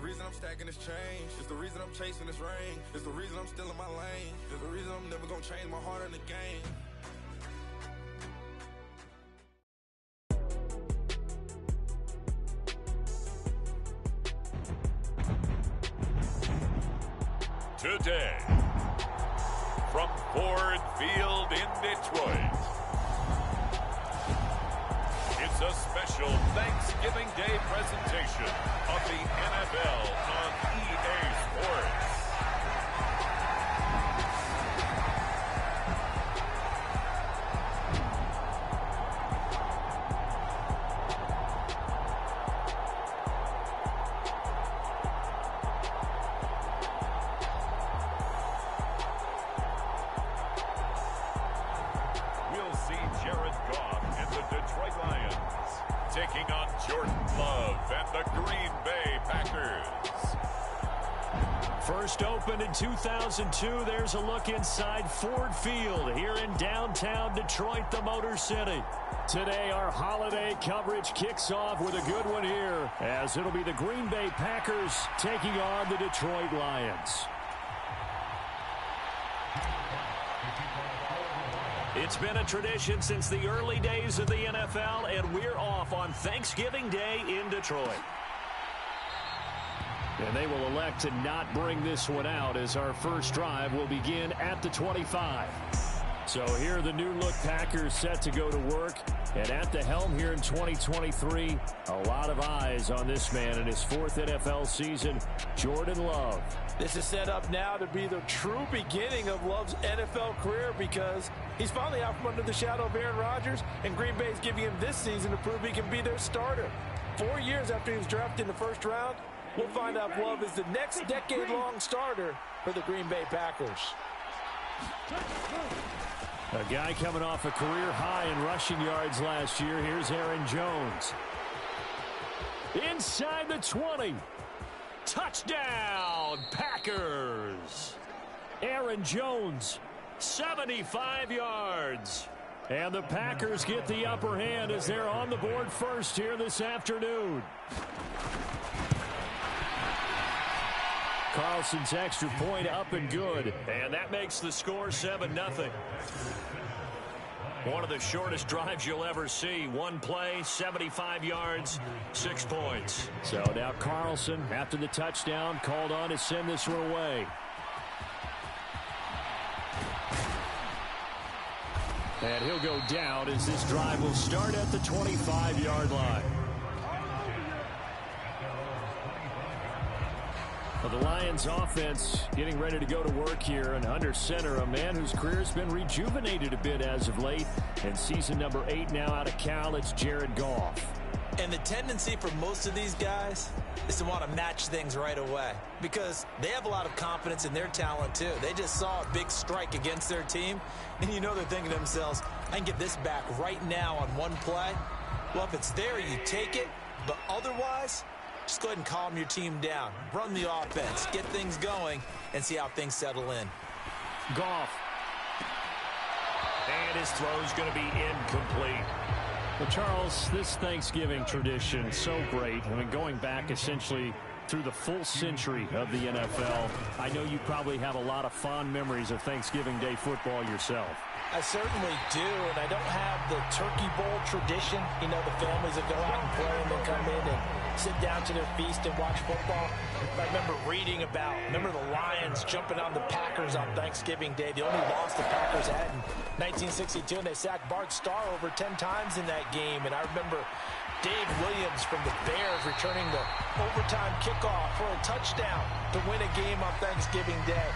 reason I'm stacking this change. It's the reason I'm chasing this ring. It's the reason I'm still in my lane. It's the reason I'm never gonna change my heart in the game. Today, from Ford Field in Detroit, it's a special Thanksgiving Day presentation of the NFL on EA Sports. Taking on Jordan Love and the Green Bay Packers. First opened in 2002, there's a look inside Ford Field here in downtown Detroit, the Motor City. Today, our holiday coverage kicks off with a good one here, as it'll be the Green Bay Packers taking on the Detroit Lions. It's been a tradition since the early days of the NFL, and we're off on Thanksgiving Day in Detroit. And they will elect to not bring this one out, as our first drive will begin at the 25. So here are the new-look Packers set to go to work. And at the helm here in 2023, a lot of eyes on this man in his fourth NFL season, Jordan Love. This is set up now to be the true beginning of Love's NFL career, because he's finally out from under the shadow of Aaron Rodgers, and Green Bay is giving him this season to prove he can be their starter. 4 years after he was drafted in the first round, we'll find out if Love is the next decade-long starter for the Green Bay Packers. A guy coming off a career high in rushing yards last year. Here's Aaron Jones. Inside the 20. Touchdown, Packers. Aaron Jones, 75 yards. And the Packers get the upper hand as they're on the board first here this afternoon. Carlson's extra point up and good. And that makes the score 7-0. One of the shortest drives you'll ever see. One play, 75 yards, 6 points. So now Carlson, after the touchdown, called on to send this one away. And he'll go down as this drive will start at the 25-yard line. Well, the Lions offense getting ready to go to work here, and under center, a man whose career has been rejuvenated a bit as of late. And season number 8 now out of Cal, it's Jared Goff. And the tendency for most of these guys is to want to match things right away, because they have a lot of confidence in their talent too. They just saw a big strike against their team, and you know they're thinking to themselves, I can get this back right now on one play. Well, if it's there, you take it, but otherwise, just go ahead and calm your team down. Run the offense, get things going, and see how things settle in. Goff. And his throw's going to be incomplete. Well, Charles, this Thanksgiving tradition, so great. I mean, going back essentially through the full century of the NFL, I know you probably have a lot of fond memories of Thanksgiving Day football yourself. I certainly do, and I don't have the Turkey Bowl tradition. You know, the families that go out and play and then come in and sit down to their feast and watch football. I remember reading about, the Lions jumping on the Packers on Thanksgiving Day. The only loss the Packers had in 1962, and they sacked Bart Starr over 10 times in that game. And I remember Dave Williams from the Bears returning the overtime kickoff for a touchdown to win a game on Thanksgiving Day.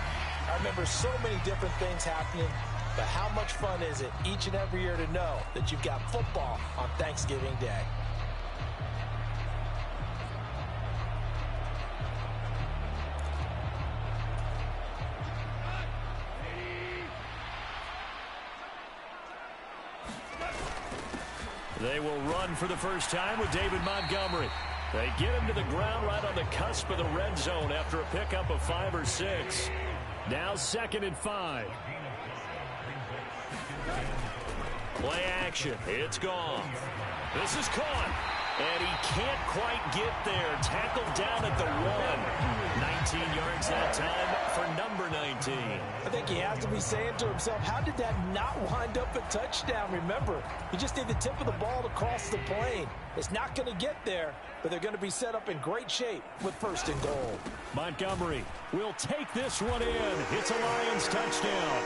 I remember so many different things happening. But how much fun is it each and every year to know that you've got football on Thanksgiving Day? They will run for the first time with David Montgomery. They get him to the ground right on the cusp of the red zone after a pickup of 5 or 6. Now 2nd and 5. Play action. It's gone. This is caught. And he can't quite get there. Tackled down at the 1. 19 yards that time for number 19. I think he has to be saying to himself, how did that not wind up a touchdown? Remember, you just need the tip of the ball to cross the plane. It's not going to get there, but they're going to be set up in great shape with 1st and goal. Montgomery will take this one in. It's a Lions touchdown.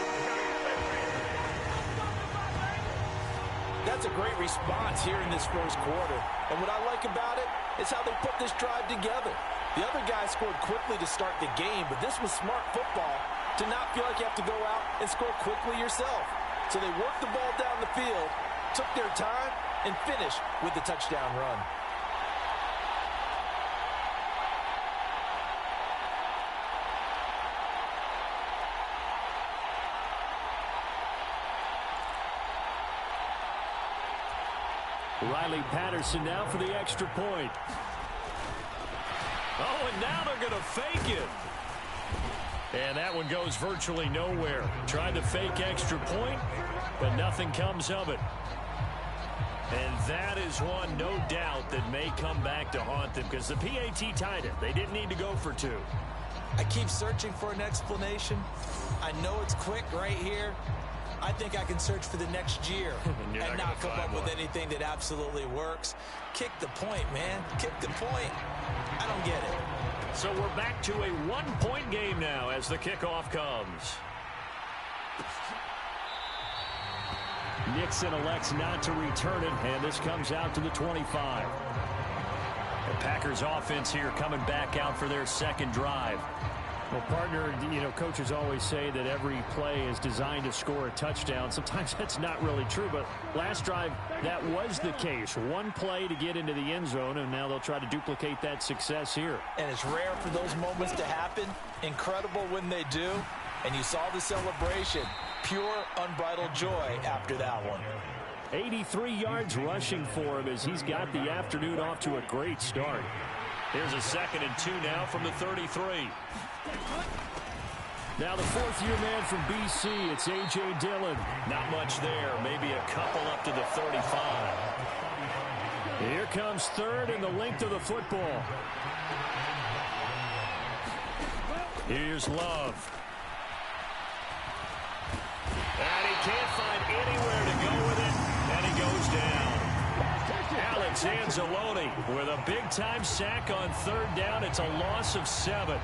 That's a great response here in this first quarter. And what I like about it is how they put this drive together. The other guys scored quickly to start the game, but this was smart football to not feel like you have to go out and score quickly yourself. So they worked the ball down the field, took their time, and finished with the touchdown run. Riley Patterson now for the extra point. Oh, and now they're going to fake it. And that one goes virtually nowhere. Tried to fake extra point, but nothing comes of it. And that is one, no doubt, that may come back to haunt them because the PAT tied it. They didn't need to go for 2. I keep searching for an explanation. I know it's quick right here. I think I can search for the next year and not come up with anything that absolutely works. Kick the point, man. Kick the point. I don't get it. So we're back to a 1-point game now as the kickoff comes. Nixon elects not to return it, and this comes out to the 25. The Packers offense here coming back out for their second drive. Well, partner, coaches always say that every play is designed to score a touchdown. Sometimes that's not really true, but last drive, that was the case. One play to get into the end zone, and now they'll try to duplicate that success here. And it's rare for those moments to happen. Incredible when they do. And you saw the celebration. Pure, unbridled joy after that one. 83 yards rushing for him as he's got the afternoon off to a great start. Here's a 2nd and 2 now from the 33. Now the 4th-year man from BC, it's A.J. Dillon. Not much there, maybe a couple up to the 35. Here comes 3rd and the length of the football. Here's Love. And he can't find anywhere to go with it, and he goes down. Alex Anzalone with a big-time sack on 3rd down. It's a loss of 7.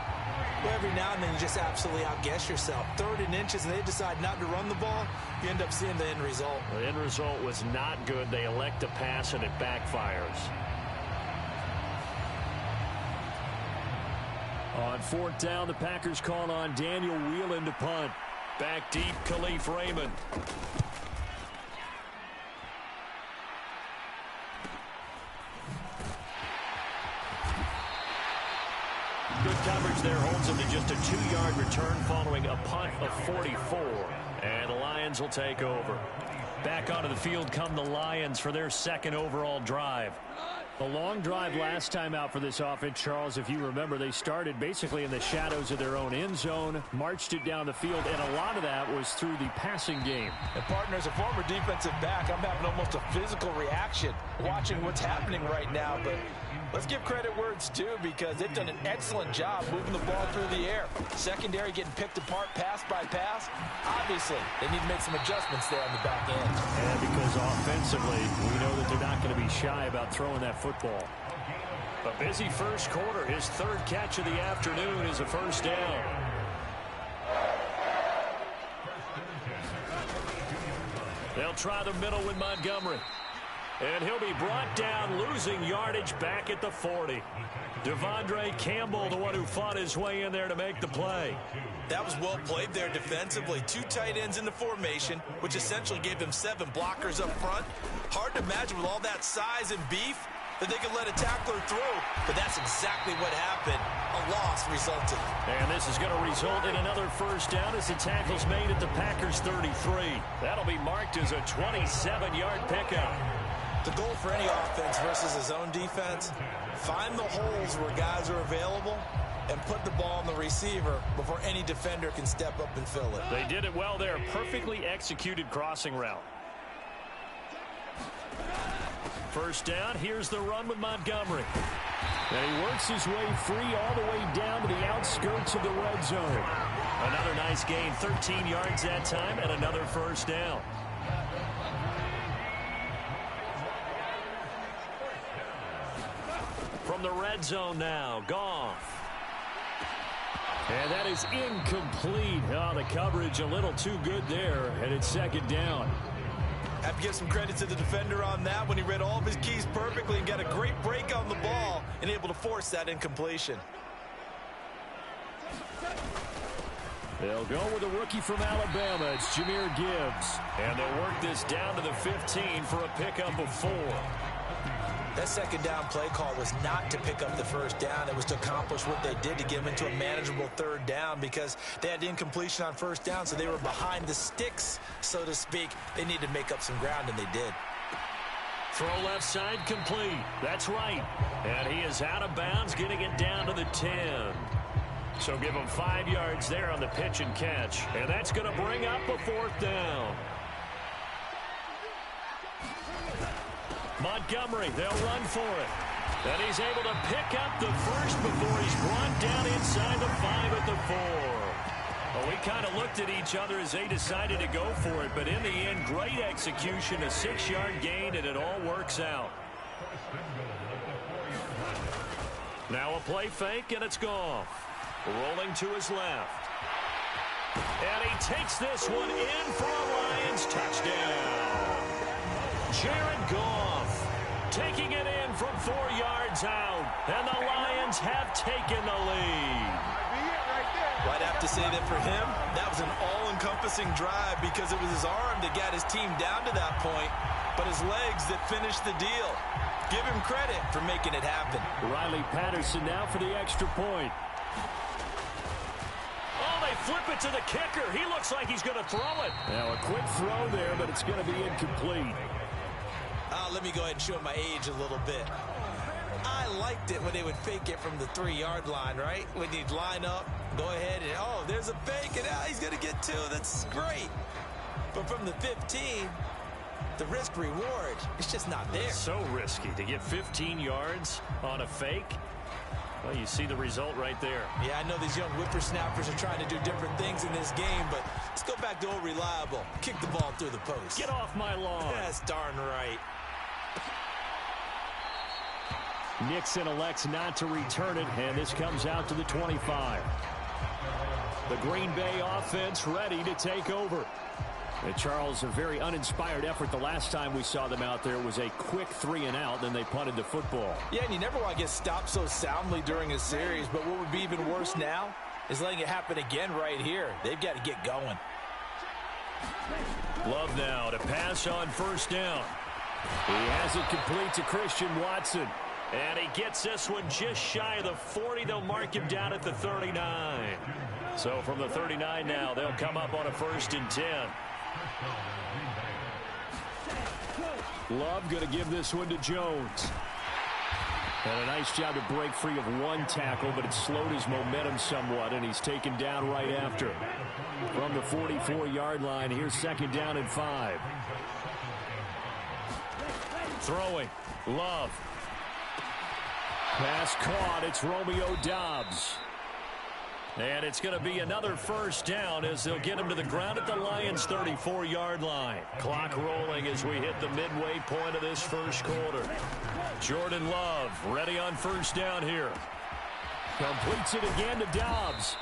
Well, every now and then you just absolutely outguess yourself. 3rd and inches, and they decide not to run the ball. You end up seeing the end result. The end result was not good. They elect to pass, and it backfires. On 4th down, the Packers call on Daniel Whelan to punt. Back deep, Khalif Raymond. Good coverage there holds him to just a 2-yard return following a punt of 44. And the Lions will take over. Back onto the field come the Lions for their 2nd overall drive. A long drive last time out for this offense, Charles. If you remember, they started basically in the shadows of their own end zone, marched it down the field, and a lot of that was through the passing game. And partner, as a former defensive back, I'm having almost a physical reaction watching what's happening right now. But let's give credit where it's due because they've done an excellent job moving the ball through the air. Secondary getting picked apart pass by pass. Obviously, they need to make some adjustments there on the back end. Yeah, because offensively, we know that they're not going to be shy about throwing that football. A busy first quarter. His 3rd catch of the afternoon is a 1st down. They'll try the middle with Montgomery. And he'll be brought down, losing yardage back at the 40. Devondre Campbell, the one who fought his way in there to make the play. That was well played there defensively. 2 tight ends in the formation, which essentially gave them 7 blockers up front. Hard to imagine with all that size and beef that they could let a tackler through, but that's exactly what happened. A loss resulted. And this is going to result in another 1st down as the tackle's made at the Packers 33. That'll be marked as a 27-yard pickup. The goal for any offense versus his own defense, find the holes where guys are available and put the ball on the receiver before any defender can step up and fill it. They did it well there. Perfectly executed crossing route. First down, here's the run with Montgomery. And he works his way free all the way down to the outskirts of the red zone. Another nice gain, 13 yards that time, and another first down. From the red zone now, Goff. And that is incomplete. Oh, the coverage a little too good there, and it's second down. Have to give some credit to the defender on that when he read all of his keys perfectly and got a great break on the ball and able to force that incompletion. They'll go with a rookie from Alabama. It's Jahmyr Gibbs. And they'll work this down to the 15 for a pickup of 4. That second down play call was not to pick up the first down. It was to accomplish what they did to get them into a manageable third down because they had incompletion on first down, so they were behind the sticks, so to speak. They needed to make up some ground, and they did. Throw left side complete. That's right. And he is out of bounds, getting it down to the 10. So give him 5 yards there on the pitch and catch. And that's going to bring up a fourth down. Montgomery, they'll run for it. And he's able to pick up the first before he's brought down inside the 5 at the 4. Well, we kind of looked at each other as they decided to go for it, but in the end, great execution, a 6-yard gain, and it all works out. Now a play fake, and it's Goff. Rolling to his left. And he takes this one in for a Lions touchdown. Jared Goff taking it in from 4 yards out, and the Lions have taken the lead. Well, I'd have to say that for him, that was an all-encompassing drive because it was his arm that got his team down to that point, but his legs that finished the deal. Give him credit for making it happen. Riley Patterson now for the extra point. Oh, they flip it to the kicker. He looks like he's going to throw it. Now a quick throw there, but it's going to be incomplete. Let me go ahead and show my age a little bit. I liked it when they would fake it from the 3-yard line, right? When you'd line up, go ahead and, oh, there's a fake, and he's going to get 2. That's great. But from the 15, the risk-reward, it's just not there. It's so risky to get 15 yards on a fake. Well, you see the result right there. Yeah, I know these young whippersnappers are trying to do different things in this game, but let's go back to old reliable. Kick the ball through the post. Get off my lawn. That's darn right. Nixon elects not to return it, and this comes out to the 25. The Green Bay offense ready to take over. And Charles, a very uninspired effort the last time we saw them out there. Was a quick 3-and-out, then they punted the football. Yeah, and you never want to get stopped so soundly during a series, but what would be even worse now is letting it happen again right here. They've got to get going. Love now to pass on first down. He has it complete to Christian Watson. And he gets this one just shy of the 40. They'll mark him down at the 39. So from the 39 now, they'll come up on a 1st and 10. Love going to give this one to Jones. And a nice job to break free of one tackle, but it slowed his momentum somewhat, and he's taken down right after. From the 44-yard line, here's 2nd down and 5. Throwing. Love. Pass caught. It's Romeo Doubs. And it's going to be another 1st down as they'll get him to the ground at the Lions' 34-yard line. Clock rolling as we hit the midway point of this first quarter. Jordan Love ready on 1st down here. Completes it again to Doubs.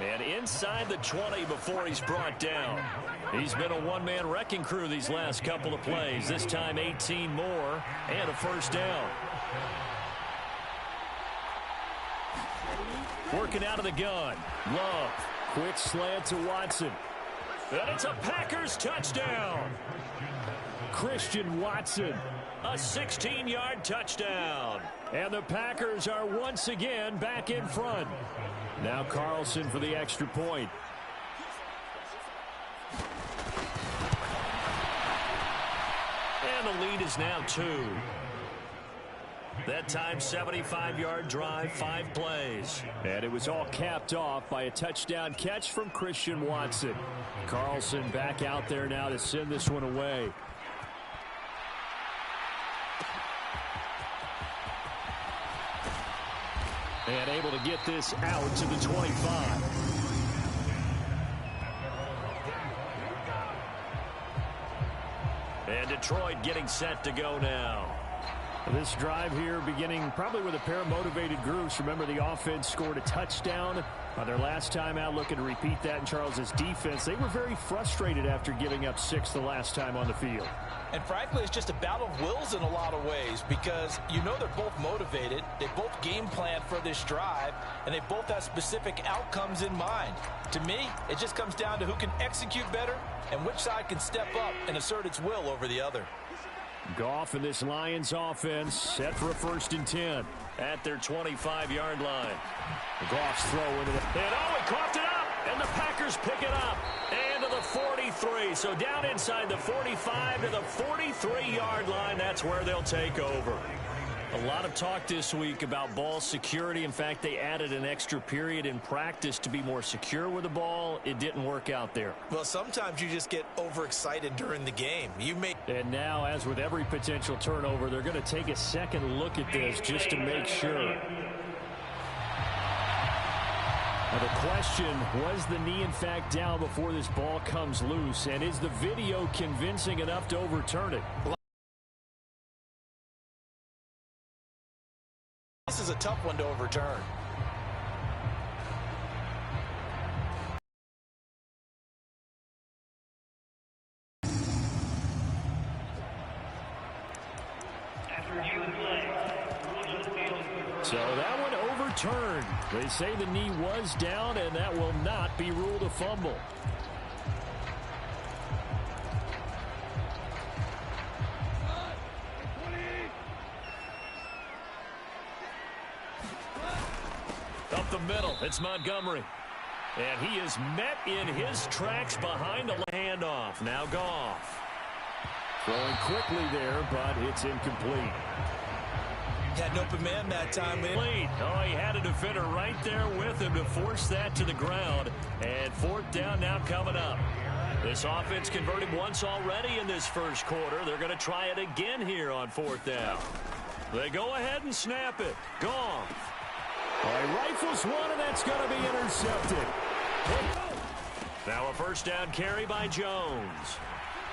And inside the 20 before he's brought down. He's been a one-man wrecking crew these last couple of plays. This time 18 more and a 1st down. Working out of the gun. Love. Quick slant to Watson. And it's a Packers touchdown. Christian Watson. A 16-yard touchdown. And the Packers are once again back in front. Now Carlson for the extra point. And the lead is now 2. That time, 75-yard drive, 5 plays. And it was all capped off by a touchdown catch from Christian Watson. Carlson back out there now to send this one away. And able to get this out to the 25. And Detroit getting set to go now. This drive here beginning probably with a pair of motivated groups. Remember, the offense scored a touchdown on their last time out, looking to repeat that in Charles's defense. They were very frustrated after giving up 6 the last time on the field. And frankly, it's just a battle of wills in a lot of ways because you know they're both motivated. They both game plan for this drive, and they both have specific outcomes in mind. To me, it just comes down to who can execute better and which side can step up and assert its will over the other. Goff and this Lions offense set for a 1st and 10 at their 25-yard line. Goff's throw into the... And he coughed it up, and the Packers pick it up. And to the 43. So down inside the 45 to the 43-yard line. That's where they'll take over. A lot of talk this week about ball security. In fact, they added an extra period in practice to be more secure with the ball. It didn't work out there. Well, sometimes you just get overexcited during the game. And now, as with every potential turnover, they're going to take a second look at this just to make sure. Now the question, was the knee in fact down before this ball comes loose? And is the video convincing enough to overturn it? This is a tough one to overturn. So that one overturned. They say the knee was down, and that will not be ruled a fumble. Up the middle, it's Montgomery. And he is met in his tracks behind the handoff. Now Goff. Throwing quickly there, but it's incomplete. Had an open man that time. Oh, he had a defender right there with him to force that to the ground. And 4th down now coming up. This offense converted once already in this first quarter. They're going to try it again here on 4th down. They go ahead and snap it. Goff. He rifles one, and that's going to be intercepted. Now a 1st down carry by Jones.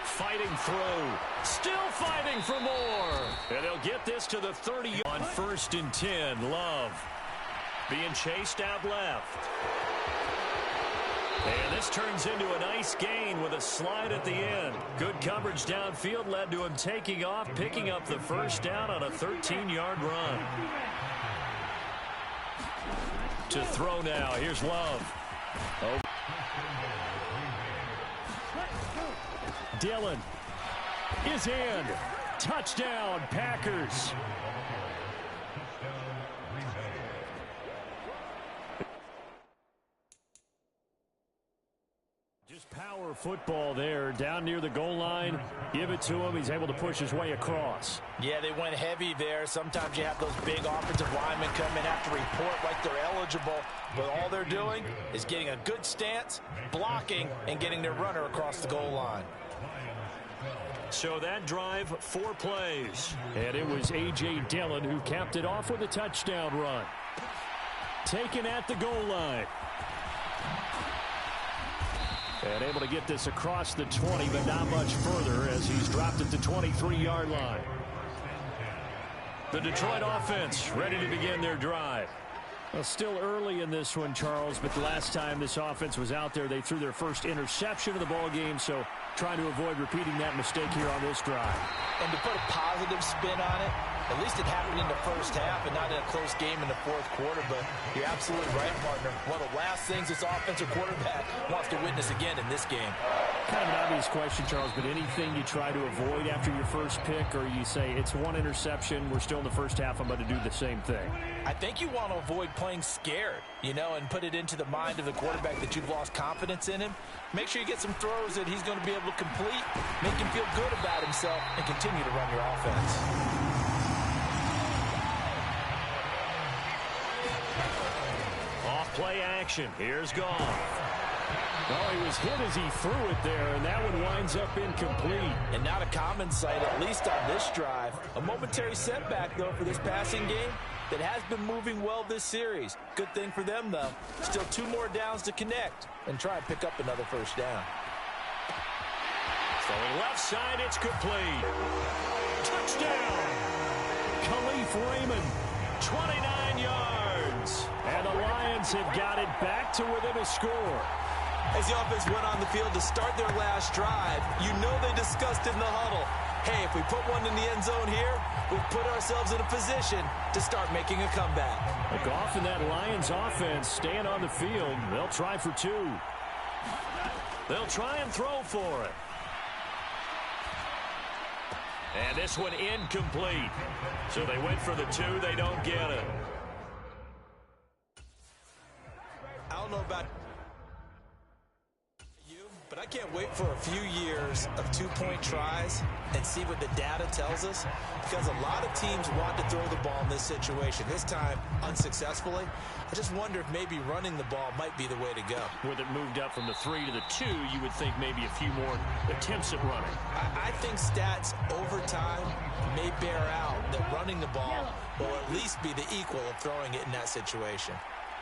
Fighting through. Still fighting for more. And they'll get this to the 30 on 1st and 10. Love being chased out left. And this turns into a nice gain with a slide at the end. Good coverage downfield led to him taking off, picking up the 1st down on a 13-yard run. To throw now. Here's Love. Oh. Dillon is in. Touchdown, Packers. Just power football there. Down near the goal line. Give it to him. He's able to push his way across. Yeah, they went heavy there. Sometimes you have those big offensive linemen come in, have to report like they're eligible. But all they're doing is getting a good stance, blocking, and getting their runner across the goal line. So that drive, 4 plays. And it was A.J. Dillon who capped it off with a touchdown run. Taken at the goal line. And able to get this across the 20, but not much further as he's dropped at the 23-yard line. The Detroit offense ready to begin their drive. Well, still early in this one, Charles, but the last time this offense was out there, they threw their first interception of the ball game, so trying to avoid repeating that mistake here on this drive. And to put a positive spin on it, at least it happened in the first half and not in a close game in the 4th quarter, but you're absolutely right, partner. One of the last things this offensive quarterback wants to witness again in this game. Kind of an obvious question, Charles, but anything you try to avoid after your first pick, or you say it's one interception, we're still in the first half, I'm going to do the same thing? I think you want to avoid playing scared, and put it into the mind of the quarterback that you've lost confidence in him. Make sure you get some throws that he's going to be able to complete, make him feel good about himself, and continue to run your offense. Play action. Here's Goff. Oh, he was hit as he threw it there, and that one winds up incomplete. And not a common sight, at least on this drive. A momentary setback, though, for this passing game. that has been moving well this series. Good thing for them, though. Still 2 more downs to connect and try and pick up another first down. Throwing left side, it's complete. Touchdown! Khalif Raymond, 29 yards. And the Lions have got it back to within a score. As the offense went on the field to start their last drive, you know they discussed in the huddle, hey, if we put one in the end zone here, we've put ourselves in a position to start making a comeback. Goff and that Lions offense staying on the field. They'll try for 2. They'll try and throw for it. And this one incomplete. So they went for the 2. They don't get it. I don't know about you, but I can't wait for a few years of 2-point tries and see what the data tells us, because a lot of teams want to throw the ball in this situation. This time, unsuccessfully. I just wonder if maybe running the ball might be the way to go. With it moved up from the 3 to the 2, you would think maybe a few more attempts at running. I think stats over time may bear out that running the ball will at least be the equal of throwing it in that situation.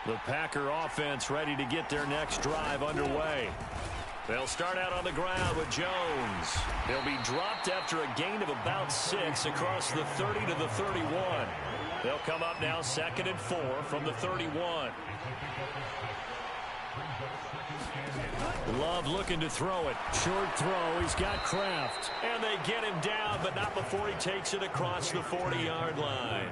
The Packer offense ready to get their next drive underway. They'll start out on the ground with Jones. He'll be dropped after a gain of about 6 across the 30 to the 31. They'll come up now 2nd and 4 from the 31. Love looking to throw it. Short throw. He's got Kraft. And they get him down, but not before he takes it across the 40-yard line.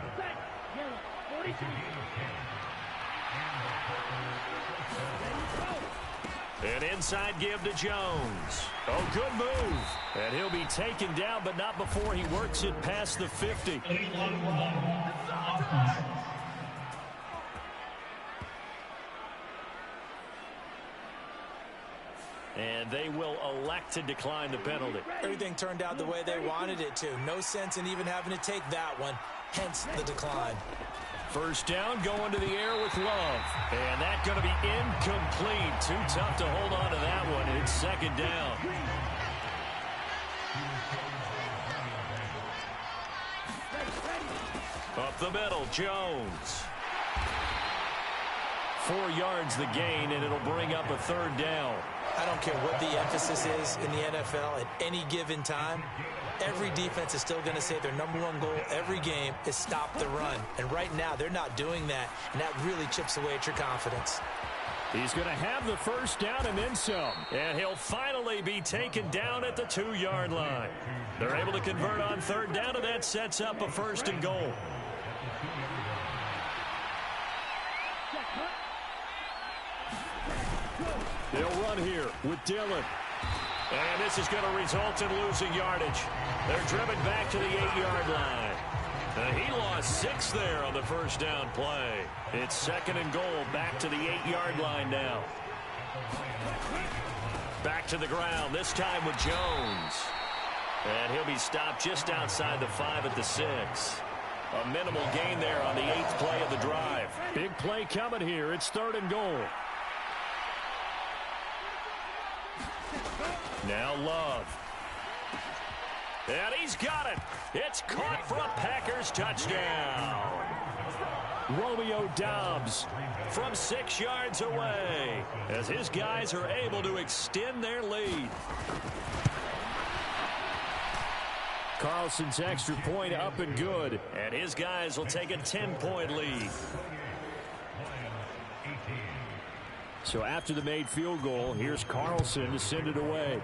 An inside give to Jones. Oh, good move. And he'll be taken down, but not before he works it past the 50. And they will elect to decline the penalty. Everything turned out the way they wanted it to. No sense in even having to take that one, hence the decline. First down, going to the air with Love. And that's going to be incomplete. Too tough to hold on to that one. It's 2nd down. Up the middle, Jones. 4 yards the gain, and it'll bring up a 3rd down. I don't care what the emphasis is in the NFL at any given time. Every defense is still going to say their #1 goal every game is stop the run. And right now, they're not doing that, and that really chips away at your confidence. He's going to have the first down and then some. And he'll finally be taken down at the 2-yard line. They're able to convert on 3rd down, and that sets up a 1st and goal. They'll run here with Dillon. And this is going to result in losing yardage. They're driven back to the 8-yard line. He lost 6 there on the first down play. It's 2nd and goal, back to the 8-yard line now. Back to the ground, this time with Jones. And he'll be stopped just outside the 5 at the 6. A minimal gain there on the 8th play of the drive. Big play coming here. It's 3rd and goal. Now Love. And he's got it. It's caught for a Packers touchdown. Romeo Doubs from 6 yards away as his guys are able to extend their lead. Carlson's extra point up and good. And his guys will take a 10-point lead. So after the made field goal, here's Carlson to send it away.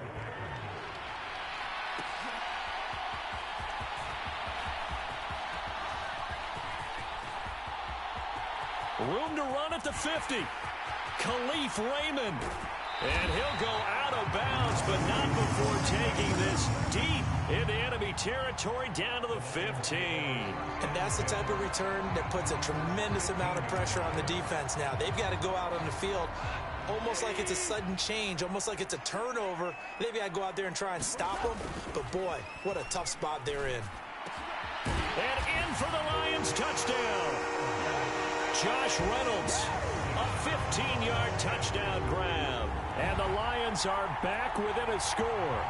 Room to run at the 50. Khalif Raymond. And he'll go out of bounds, but not before taking this deep into enemy territory down to the 15. And that's the type of return that puts a tremendous amount of pressure on the defense now. They've got to go out on the field almost like it's a sudden change, almost like it's a turnover. They've got to go out there and try and stop them. But, boy, what a tough spot they're in. And in for the Lions touchdown. Josh Reynolds, a 15-yard touchdown grab. And the Lions are back within a score.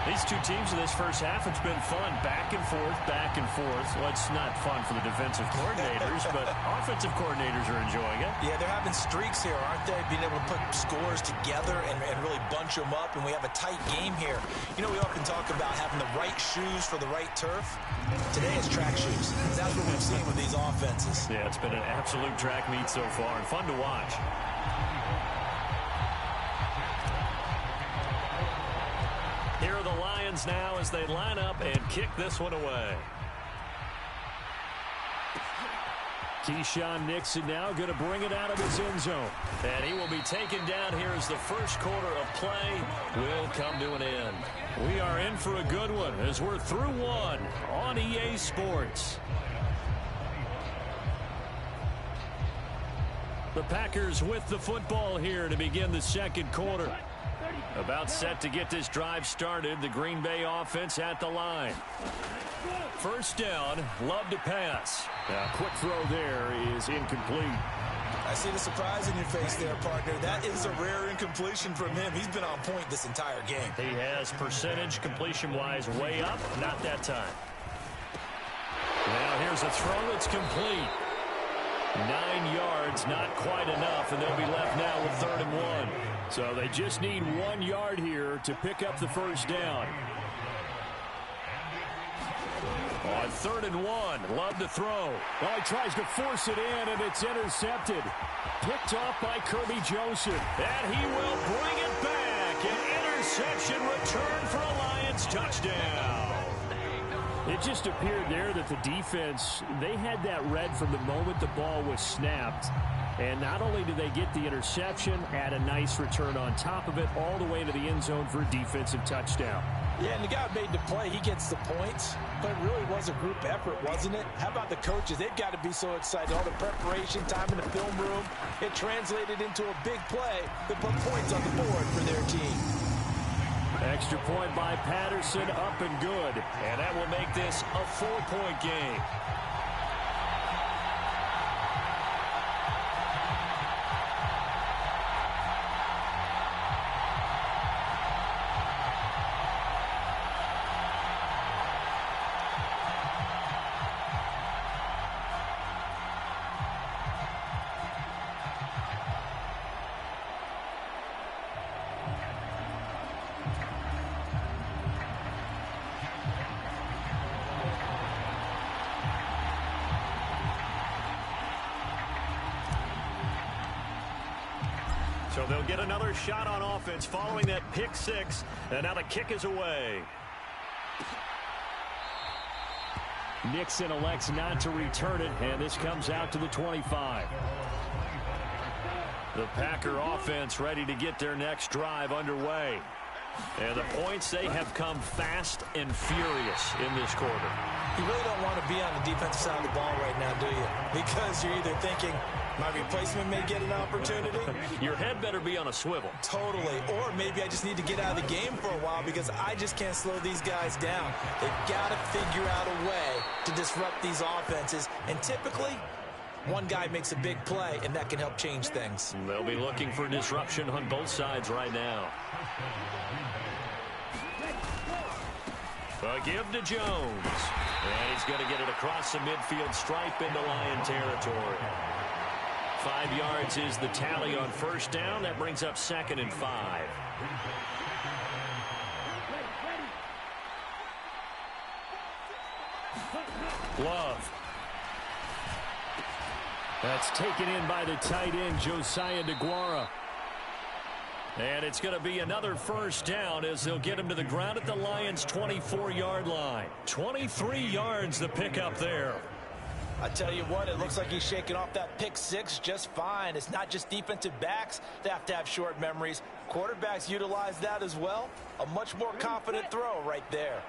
These two teams in this first half, it's been fun. Back and forth, back and forth. Well, it's not fun for the defensive coordinators, but offensive coordinators are enjoying it. Yeah, they're having streaks here, aren't they? Being able to put scores together and really bunch them up, and we have a tight game here. You know, we often talk about having the right shoes for the right turf. Today is track shoes. That's what we've seen with these offenses. Yeah, it's been an absolute track meet so far, and fun to watch. Here are the Lions now as they line up and kick this one away. Keyshawn Nixon now going to bring it out of his end zone. And he will be taken down here as the first quarter of play will come to an end. We are in for a good one as we're through one on EA Sports. The Packers with the football here to begin the second quarter. About set to get this drive started. The Green Bay offense at the line. First down, Love to pass. Quick throw there is incomplete. I see the surprise in your face there, partner. That is a rare incompletion from him. He's been on point this entire game. He has percentage completion-wise way up. Not that time. Now here's a throw that's complete. 9 yards, not quite enough, and they'll be left now with 3rd and 1. So they just need 1 yard here to pick up the first down. On 3rd and 1, Love to throw. Well, he tries to force it in, and it's intercepted. Picked off by Kirby Joseph. And he will bring it back. An interception return for a Lions touchdown. It just appeared there that the defense, they had that read from the moment the ball was snapped. And not only did they get the interception, add a nice return on top of it, all the way to the end zone for a defensive touchdown. Yeah, and the guy made the play. He gets the points. But it really was a group effort, wasn't it? How about the coaches? They've got to be so excited. All the preparation, time in the film room. It translated into a big play that put points on the board for their team. Extra point by Patterson, up and good. And that will make this a 4-point game. So they'll get another shot on offense following that pick six. And now the kick is away. Nixon elects not to return it, and this comes out to the 25. The Packer offense ready to get their next drive underway. And the points, they have come fast and furious in this quarter. You really don't want to be on the defensive side of the ball right now, do you? Because you're either thinking, my replacement may get an opportunity. Your head better be on a swivel. Totally. Or maybe I just need to get out of the game for a while because I just can't slow these guys down. They've got to figure out a way to disrupt these offenses. And typically, one guy makes a big play, and that can help change things. They'll be looking for disruption on both sides right now. A give to Jones. And he's going to get it across the midfield stripe into Lion territory. 5 yards is the tally on first down. That brings up 2nd and 5. Love. That's taken in by the tight end, Josiah DeGuara. And it's going to be another first down as they'll get him to the ground at the Lions' 24-yard line. 23 yards the pickup there. I tell you what, it looks like he's shaking off that pick six just fine. It's not just defensive backs that have to have short memories. Quarterbacks utilize that as well. A much more confident throw right there.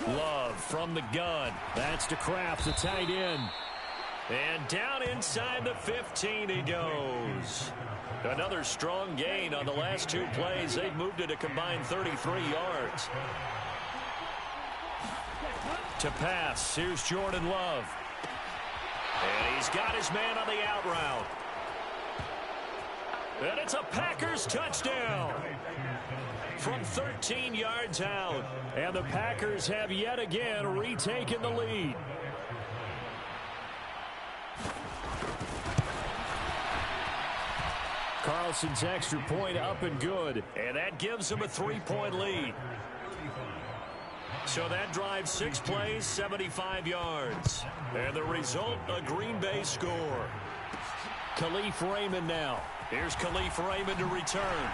Love from the gun. That's to Kraft, the tight end. And down inside the 15 he goes. Another strong gain on the last 2 plays. They've moved it a combined 33 yards. To pass, here's Jordan Love. And he's got his man on the out route. And it's a Packers touchdown from 13 yards out. And the Packers have yet again retaken the lead. Carlson's extra point up and good. And that gives them a 3-point lead. So that drives 6 plays, 75 yards. And the result, a Green Bay score. Khalif Raymond now. Here's Khalif Raymond to return.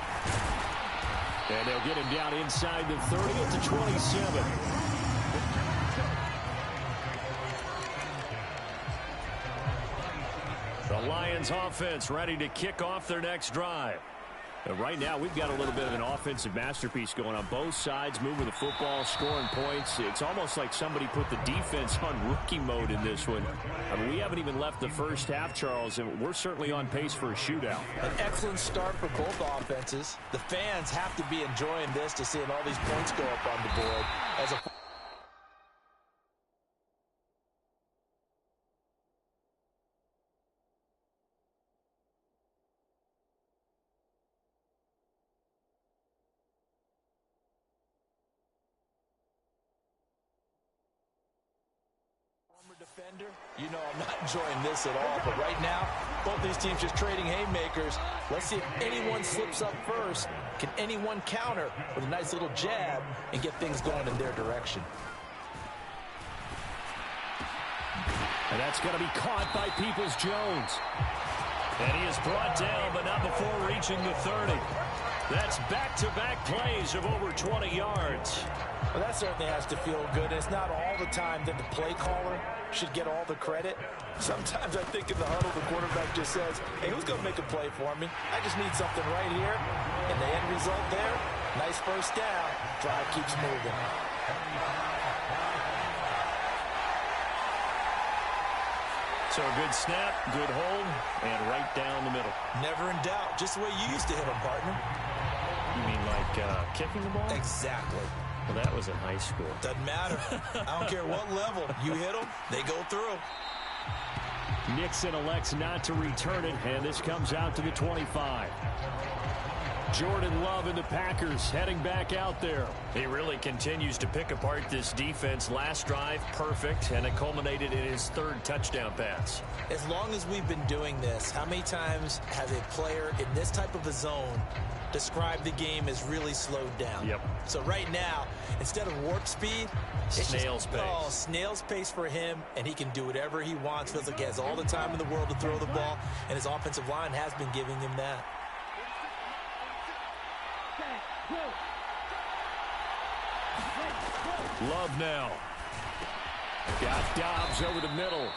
And they'll get him down inside the 30 at the 27. The Lions offense ready to kick off their next drive. Right now, we've got a little bit of an offensive masterpiece going on both sides, moving the football, scoring points. It's almost like somebody put the defense on rookie mode in this one. I mean, we haven't even left the first half, Charles, and we're certainly on pace for a shootout. An excellent start for both offenses. The fans have to be enjoying this to seeing all these points go up on the board. As a defender, you know I'm not enjoying this at all, but right now both these teams just trading haymakers. Let's see if anyone slips up first. Can anyone counter with a nice little jab and get things going in their direction? And that's going to be caught by Peoples-Jones. And he is brought down, but not before reaching the 30. That's back-to-back plays of over 20 yards. Well, that certainly has to feel good. It's not all the time that the play caller should get all the credit. Sometimes I think in the huddle, the quarterback just says, hey, who's going to make a play for me? I just need something right here. And the end result there, nice first down. Drive keeps moving. So a good snap, good hold, and right down the middle. Never in doubt. Just the way you used to hit them, partner. You mean like kicking the ball? Exactly. Well, that was in high school. Doesn't matter. I don't care what level. You hit them, they go through. Nixon elects not to return it, and this comes out to the 25. Jordan Love and the Packers heading back out there. He really continues to pick apart this defense. Last drive, perfect, and it culminated in his third touchdown pass. As long as we've been doing this, how many times has a player in this type of a zone described the game as really slowed down? Yep. So right now, instead of warp speed, it's snail's pace. Oh, snail's pace for him, and he can do whatever he wants. Feels like he has all the time in the world to throw the ball, and his offensive line has been giving him that. Love now. Got Dobbs over the middle.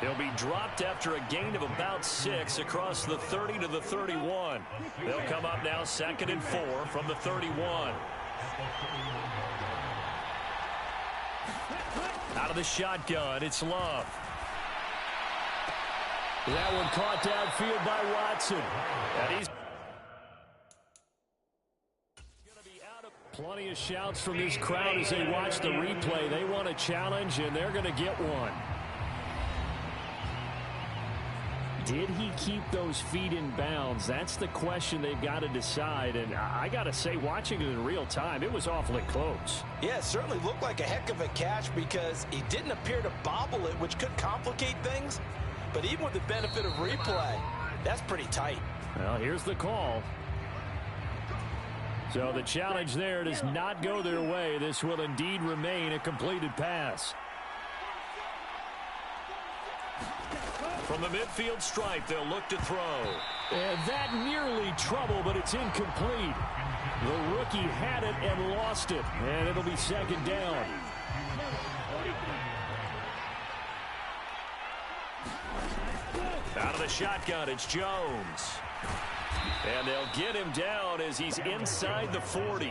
He'll be dropped after a gain of about 6 across the 30 to the 31. They'll come up now 2nd and 4 from the 31. Out of the shotgun, it's Love. That one caught downfield by Watson. And he's plenty of shouts from this crowd as they watch the replay. They want a challenge, and they're going to get one. Did he keep those feet in bounds? That's the question they've got to decide. And I got to say, watching it in real time, it was awfully close. Yeah, it certainly looked like a heck of a catch because he didn't appear to bobble it, which could complicate things. But even with the benefit of replay, that's pretty tight. Well, here's the call. So the challenge there does not go their way. This will indeed remain a completed pass. From the midfield stripe, they'll look to throw. And that nearly trouble, but it's incomplete. The rookie had it and lost it, and it'll be 2nd down. Out of the shotgun, it's Jones. And they'll get him down as he's inside the 40.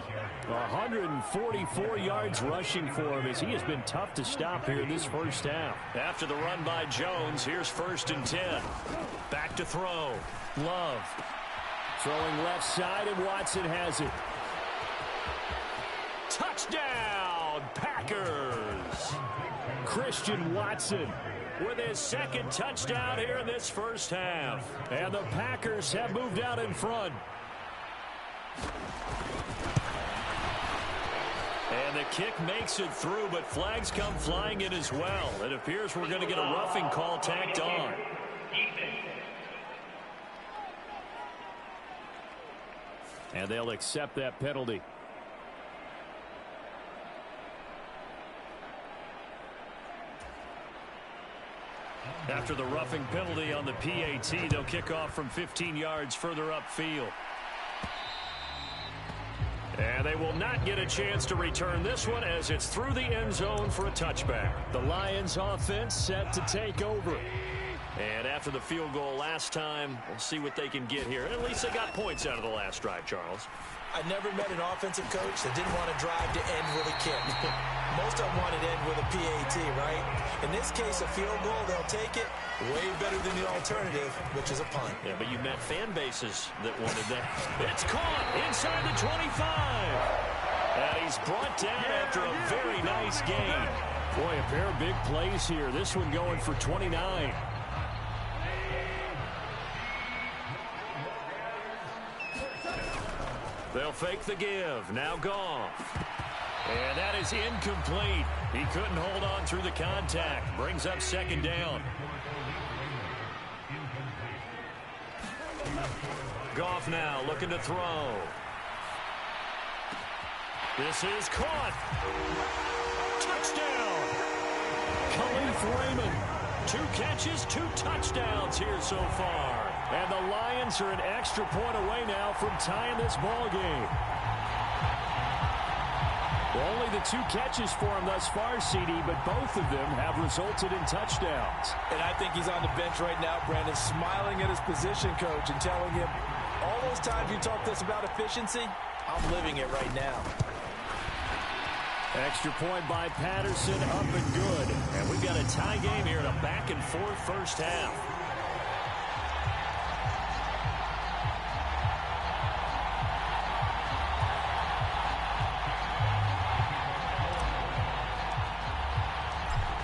144 yards rushing for him as he has been tough to stop here in this first half. After the run by Jones, here's 1st and 10. Back to throw. Love. Throwing left side, and Watson has it. Touchdown, Packers! Christian Watson with his second touchdown here in this first half. And the Packers have moved out in front. And the kick makes it through, but flags come flying in as well. It appears we're going to get a roughing call tacked on. And they'll accept that penalty. After the roughing penalty on the PAT, they'll kick off from 15 yards further upfield. And they will not get a chance to return this one as it's through the end zone for a touchback. The Lions offense set to take over. And after the field goal last time, we'll see what they can get here. At least they got points out of the last drive, Charles. I never met an offensive coach that didn't want to drive to end with a kick. Most of them wanted to end with a PAT, right? In this case, a field goal, they'll take it. Way better than the alternative, which is a punt. Yeah, but you met fan bases that wanted that. It's caught inside the 25. And he's brought down after a very nice gain. Boy, a pair of big plays here. This one going for 29. They'll fake the give. Now Goff. And that is incomplete. He couldn't hold on through the contact. Brings up second down. Goff now looking to throw. This is caught. Touchdown. Khalif Raymond. 2 catches, 2 touchdowns here so far. And the Lions are an extra point away now from tying this ball game. Only the 2 catches for him thus far, CD, but both of them have resulted in touchdowns. And I think he's on the bench right now, Brandon, smiling at his position coach and telling him, all those times you talked to us about efficiency, I'm living it right now. Extra point by Patterson, up and good. And we've got a tie game here in a back-and-forth first half.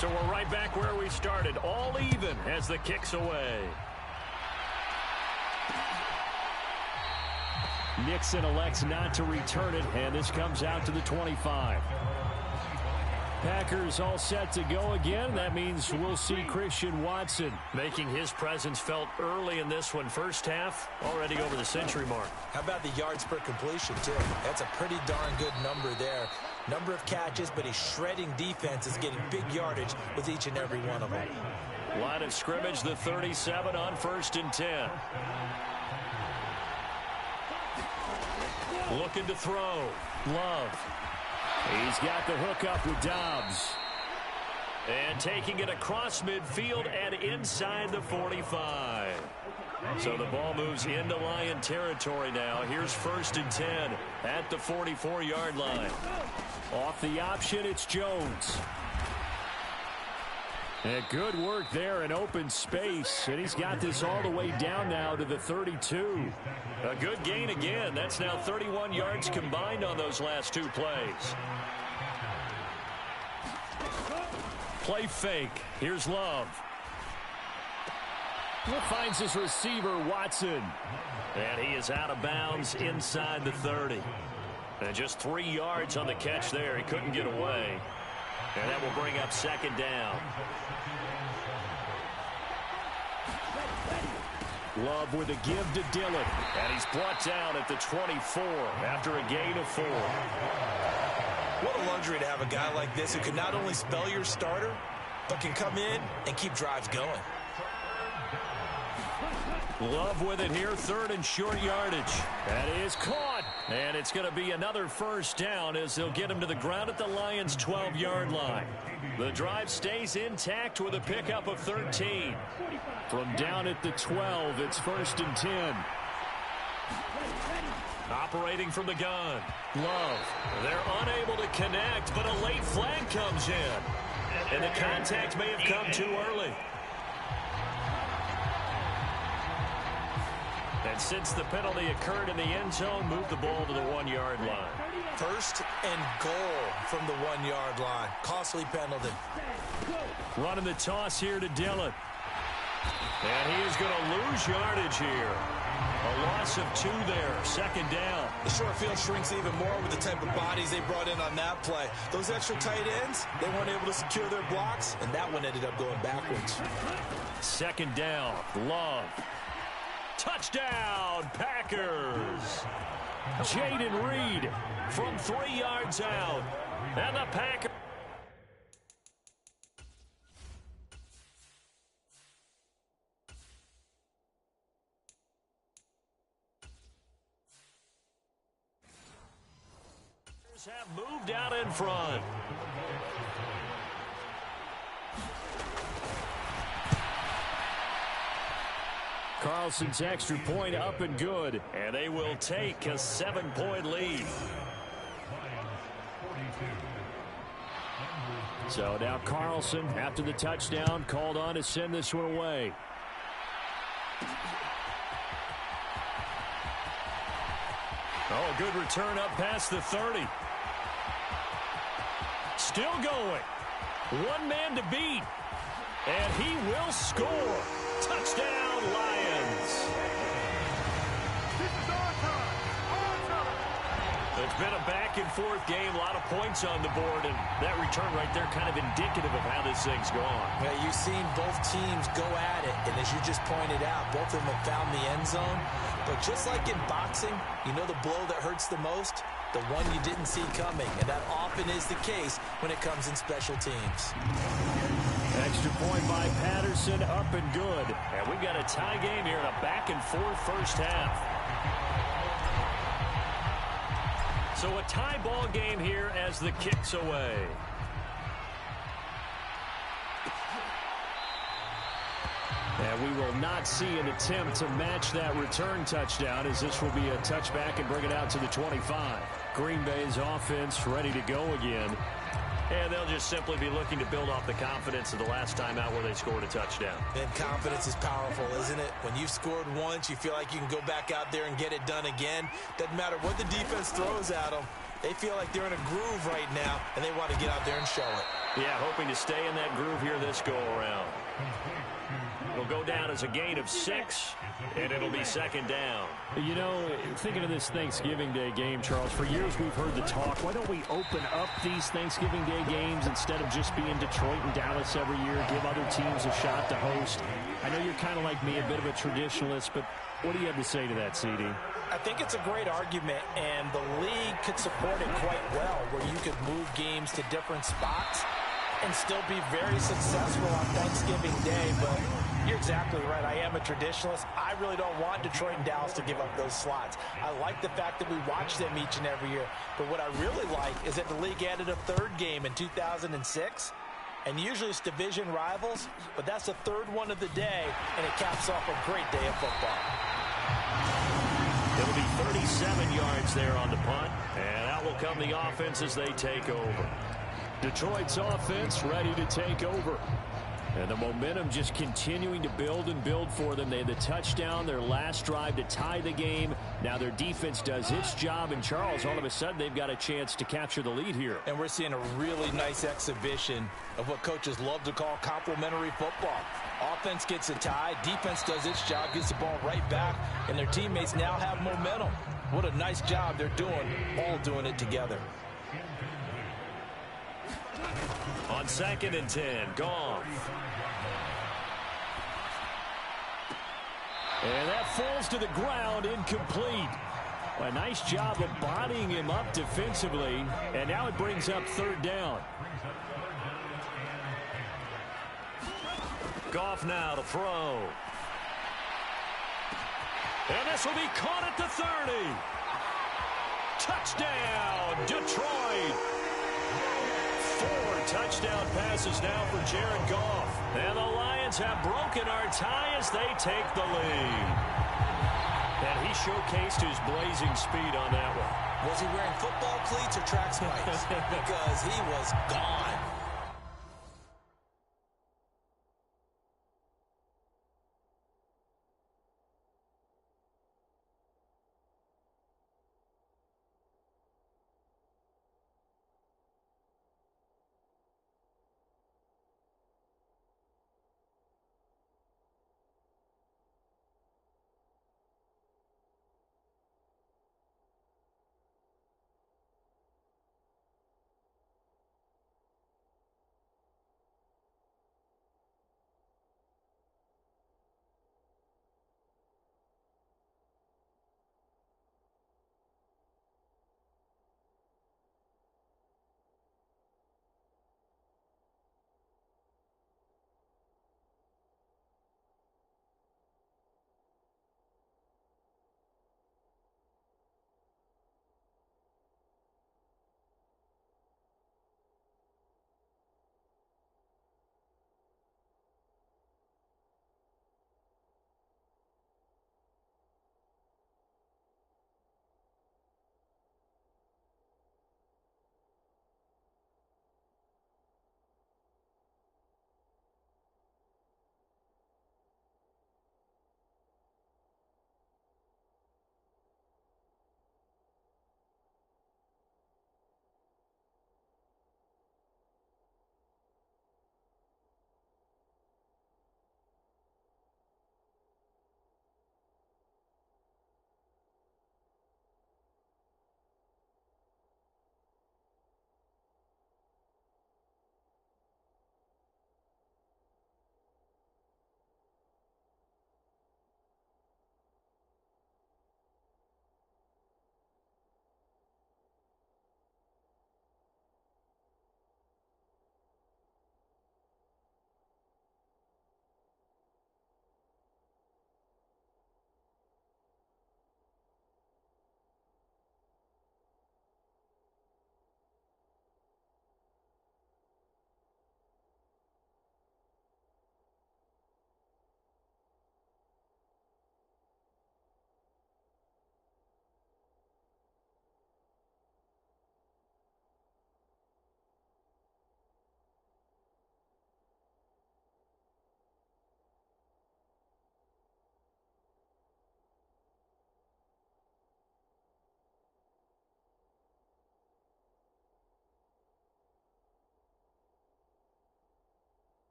So we're right back where we started, all even as the kick's away. Nixon elects not to return it, and this comes out to the 25. Packers all set to go again. That means we'll see Christian Watson making his presence felt early in this one. First half, already over the century mark. How about the yards per completion, too? That's a pretty darn good number there. Number of catches, but he's shredding defenses, getting big yardage with each and every one of them. Line of scrimmage, the 37 on 1st and 10. Looking to throw. Love. He's got the hook up with Dobbs. And taking it across midfield and inside the 45. So the ball moves into Lion territory now. Here's 1st and 10 at the 44-yard line. Off the option, it's Jones. And good work there in open space. And he's got this all the way down now to the 32. A good gain again. That's now 31 yards combined on those last 2 plays. Play fake. Here's Love. Finds his receiver, Watson. And he is out of bounds inside the 30. And just 3 yards on the catch there. He couldn't get away. And that will bring up second down. Love with a give to Dillon. And he's brought down at the 24 after a gain of 4. What a luxury to have a guy like this who can not only spell your starter, but can come in and keep drives going. Love with it here, 3rd and short yardage. That is caught. And it's going to be another first down as they'll get him to the ground at the Lions' 12-yard line. The drive stays intact with a pickup of 13. From down at the 12, it's 1st and 10. Operating from the gun. Love. They're unable to connect, but a late flag comes in. And the contact may have come too early. And since the penalty occurred in the end zone, move the ball to the 1-yard line. First and goal from the 1-yard line. Costly penalty. Running the toss here to Dillon. And he is going to lose yardage here. A loss of 2 there. Second down. The short field shrinks even more with the type of bodies they brought in on that play. Those extra tight ends, they weren't able to secure their blocks, and that one ended up going backwards. Second down. Love. Touchdown, Packers. Jaden Reed from 3 yards out. And the Packers have moved out in front. Carlson's extra point up and good, and they will take a 7-point lead. So now Carlson, after the touchdown, called on to send this one away. Oh, a good return up past the 30. Still going. One man to beat. And he will score. Touchdown, Lions. It's been a back-and-forth game, a lot of points on the board, and that return right there kind of indicative of how this thing's gone. Yeah, you've seen both teams go at it, and as you just pointed out, both of them have found the end zone. But just like in boxing, you know the blow that hurts the most? The one you didn't see coming, and that often is the case when it comes in special teams. Extra point by Patterson, up and good. And we've got a tie game here in a back-and-forth first half. So a tie ball game here as the kick's away. And we will not see an attempt to match that return touchdown, as this will be a touchback and bring it out to the 25. Green Bay's offense ready to go again. And they'll just simply be looking to build off the confidence of the last time out where they scored a touchdown. And confidence is powerful, isn't it? When you've scored once, you feel like you can go back out there and get it done again. Doesn't matter what the defense throws at them. They feel like they're in a groove right now, and they want to get out there and show it. Yeah, hoping to stay in that groove here this go-around. It'll go down as a gain of 6, and it'll be second down. You know, thinking of this Thanksgiving Day game, Charles, for years we've heard the talk, why don't we open up these Thanksgiving Day games instead of just being Detroit and Dallas every year, give other teams a shot to host? I know you're kind of like me, a bit of a traditionalist, but what do you have to say to that, CD? I think it's a great argument, and the league could support it quite well, where you could move games to different spots and still be very successful on Thanksgiving Day. But you're exactly right. I am a traditionalist. I really don't want Detroit and Dallas to give up those slots. I like the fact that we watch them each and every year. But what I really like is that the league added a third game in 2006. And usually it's division rivals, but that's the third one of the day, and it caps off a great day of football. It'll be 37 yards there on the punt, and out will come the offense as they take over. Detroit's offense ready to take over. And the momentum just continuing to build and build for them. They had the touchdown, their last drive to tie the game. Now their defense does its job, and Charles, all of a sudden, they've got a chance to capture the lead here. And we're seeing a really nice exhibition of what coaches love to call complementary football. Offense gets a tie, defense does its job, gets the ball right back, and their teammates now have momentum. What a nice job they're doing, all doing it together. On 2nd and 10, Goff. And that falls to the ground, incomplete. A nice job of bodying him up defensively, and now it brings up 3rd down. Goff now to throw. And this will be caught at the 30. Touchdown, Detroit. 4 touchdown passes now for Jared Goff. And the Lions have broken our tie as they take the lead. And he showcased his blazing speed on that one. Was he wearing football cleats or track spikes? Because he was gone.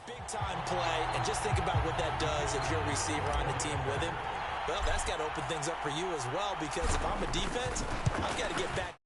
Big-time play, and just think about what that does if you're a receiver on the team with him. Well, that's got to open things up for you as well, because if I'm a defense, I've got to get back.